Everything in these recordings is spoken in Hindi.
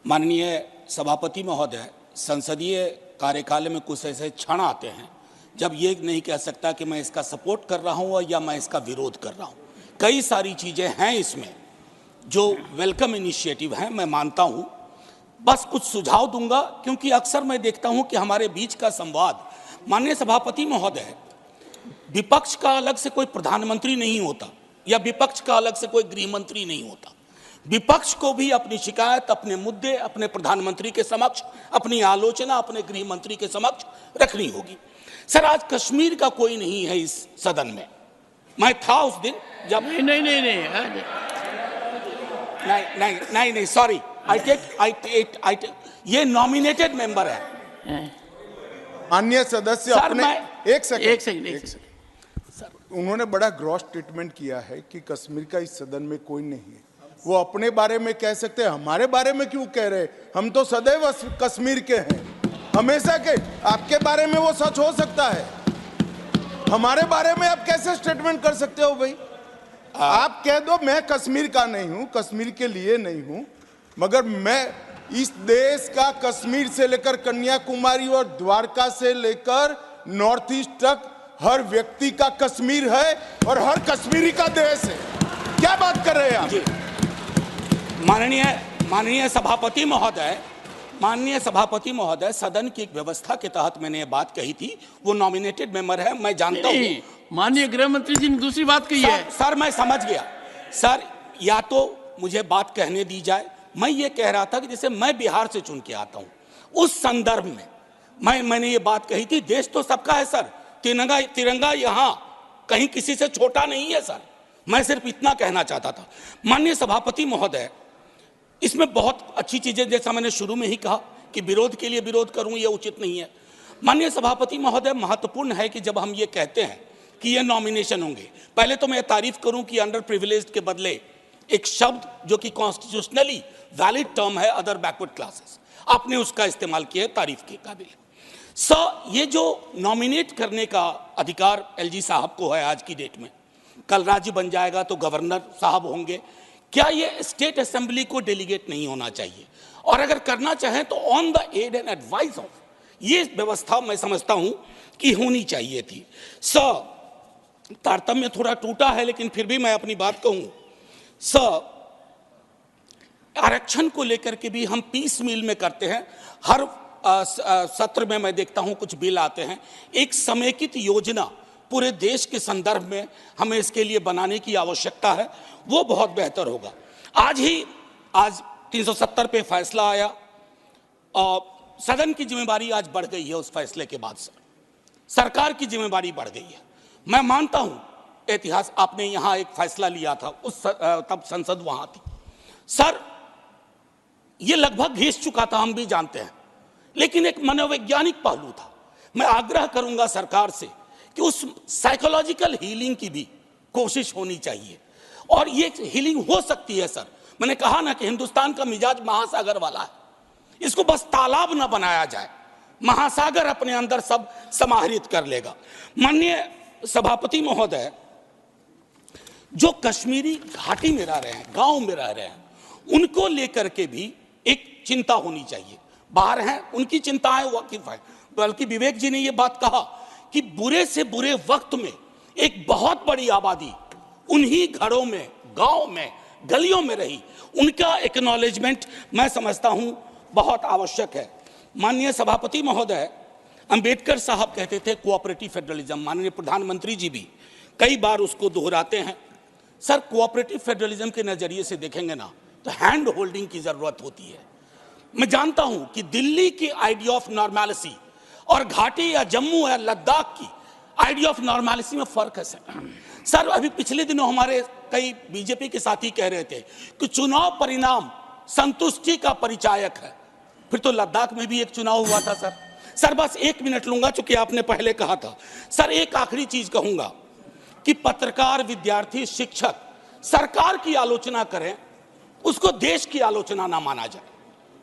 माननीय सभापति महोदय, संसदीय कार्यकाल में कुछ ऐसे क्षण आते हैं जब ये नहीं कह सकता कि मैं इसका सपोर्ट कर रहा हूँ या मैं इसका विरोध कर रहा हूँ। कई सारी चीज़ें हैं इसमें जो वेलकम इनिशिएटिव हैं, मैं मानता हूँ। बस कुछ सुझाव दूंगा, क्योंकि अक्सर मैं देखता हूँ कि हमारे बीच का संवाद, माननीय सभापति महोदय, विपक्ष का अलग से कोई प्रधानमंत्री नहीं होता या विपक्ष का अलग से कोई गृह मंत्री नहीं होता। विपक्ष को भी अपनी शिकायत, अपने मुद्दे अपने प्रधानमंत्री के समक्ष, अपनी आलोचना अपने गृह मंत्री के समक्ष रखनी होगी। सर, आज कश्मीर का कोई नहीं है इस सदन में। मैं था उस दिन जब नहीं, सॉरी, ये नॉमिनेटेड मेंबर है। माननीय सदस्य अपने एक सेकंड सर, उन्होंने बड़ा ग्रॉस स्टेटमेंट किया है कि कश्मीर का इस सदन में कोई नहीं है। वो अपने बारे में कह सकते हैं, हमारे बारे में क्यों कह रहे? हम तो सदैव कश्मीर के हैं, हमेशा के। आपके बारे में वो सच हो सकता है, हमारे बारे में आप कैसे स्टेटमेंट कर सकते हो भाई? आप कह दो मैं कश्मीर का नहीं हूं, कश्मीर के लिए नहीं हूं, मगर मैं इस देश का कश्मीर से लेकर कन्याकुमारी और द्वारका से लेकर नॉर्थ ईस्ट तक हर व्यक्ति का कश्मीर है और हर कश्मीरी का देश है। क्या बात कर रहे हैं आप? माननीय सभापति महोदय, सदन की एक व्यवस्था के तहत मैंने ये बात कही थी। वो नॉमिनेटेड मेंबर है, मैं जानता हूँ। माननीय गृह मंत्री जी ने दूसरी बात कही है। सर, मैं समझ गया। सर, या तो मुझे बात कहने दी जाए। मैं ये कह रहा था कि जैसे मैं बिहार से चुन के आता हूँ, उस संदर्भ में मैंने ये बात कही थी। देश तो सबका है सर, तिरंगा यहाँ कहीं किसी से छोटा नहीं है सर। मैं सिर्फ इतना कहना चाहता था। माननीय सभापति महोदय, इसमें बहुत अच्छी चीजें, जैसा मैंने शुरू में ही कहा कि विरोध के लिए विरोध करूं ये उचित नहीं है। माननीय सभापति महोदय, महत्वपूर्ण है कि जब हम ये कहते हैं कि ये नॉमिनेशन होंगे, पहले तो मैं तारीफ करूं कि अंडर प्रिविलेज्ड के बदले एक शब्द जो कि कॉन्स्टिट्यूशनली वैलिड टर्म है, अदर बैकवर्ड क्लासेस, आपने उसका इस्तेमाल किया, तारीफ के काबिल। ये जो नॉमिनेट करने का अधिकार एलजी साहब को है आज की डेट में, कल राज्य बन जाएगा तो गवर्नर साहब होंगे। क्या ये स्टेट असेंबली को डेलीगेट नहीं होना चाहिए? और अगर करना चाहें तो on the aid and advice of, ये व्यवस्था मैं समझता हूं कि होनी चाहिए थी। तारतम्य थोड़ा टूटा है, लेकिन फिर भी मैं अपनी बात कहूं। आरक्षण को लेकर के भी हम पीस मील में करते हैं। हर सत्र में मैं देखता हूं कुछ बिल आते हैं। एक समेकित योजना पूरे देश के संदर्भ में हमें इसके लिए बनाने की आवश्यकता है, वो बहुत बेहतर होगा। आज 370 पे फैसला आया और सदन की जिम्मेदारी आज बढ़ गई है। उस फैसले के बाद सरकार की जिम्मेदारी बढ़ गई है। मैं मानता हूं इतिहास, आपने यहां एक फैसला लिया था, तब संसद वहां थी सर, ये लगभग घिस चुका था, हम भी जानते हैं, लेकिन एक मनोवैज्ञानिक पहलू था। मैं आग्रह करूंगा सरकार से कि उस साइकोलॉजिकल हीलिंग की भी कोशिश होनी चाहिए, और ये हीलिंग हो सकती है सर। मैंने कहा ना कि हिंदुस्तान का मिजाज महासागर वाला है, इसको बस तालाब ना बनाया जाए, महासागर अपने अंदर सब समाहित कर लेगा। माननीय सभापति महोदय, जो कश्मीरी घाटी में रह रहे हैं, गांव में रह रहे हैं, उनको लेकर के भी एक चिंता होनी चाहिए। बाहर हैं, उनकी चिंताएं वाकिफ है, बल्कि विवेक जी ने यह बात कहा कि बुरे से बुरे वक्त में एक बहुत बड़ी आबादी उन्हीं घरों में, गांव में, गलियों में रही, उनका एक्नॉलेजमेंट मैं समझता हूं बहुत आवश्यक है। माननीय सभापति महोदय, अंबेडकर साहब कहते थे कोऑपरेटिव फेडरलिज्म, माननीय प्रधानमंत्री जी भी कई बार उसको दोहराते हैं। सर, कोऑपरेटिव फेडरलिज्म के नजरिए से देखेंगे ना तो हैंड होल्डिंग की जरूरत होती है। मैं जानता हूं कि दिल्ली की आइडिया ऑफ नॉर्मैलिटी और घाटी या जम्मू या लद्दाख की आइडिया ऑफ नॉर्मैलिटी में फर्क है सर। अभी पिछले दिनों हमारे कई बीजेपी के साथी कह रहे थे कि चुनाव परिणाम संतुष्टि का परिचायक है। फिर तो लद्दाख में भी एक चुनाव हुआ था सर। बस 1 मिनट लूंगा, चूंकि आपने पहले कहा था सर। एक आखिरी चीज कहूंगा कि पत्रकार, विद्यार्थी, शिक्षक सरकार की आलोचना करें, उसको देश की आलोचना ना माना जाए।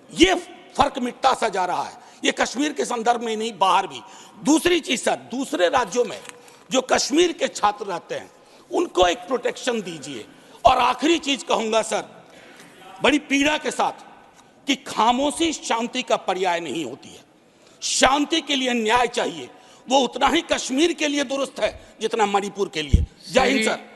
ये फर्क मिटता सा जा रहा है, ये कश्मीर के संदर्भ में नहीं, बाहर भी। दूसरी चीज सर, दूसरे राज्यों में जो कश्मीर के छात्र रहते हैं उनको एक प्रोटेक्शन दीजिए। और आखिरी चीज कहूंगा सर, बड़ी पीड़ा के साथ कि खामोशी शांति का पर्याय नहीं होती है। शांति के लिए न्याय चाहिए, वो उतना ही कश्मीर के लिए दुरुस्त है जितना मणिपुर के लिए। जय हिंद सर।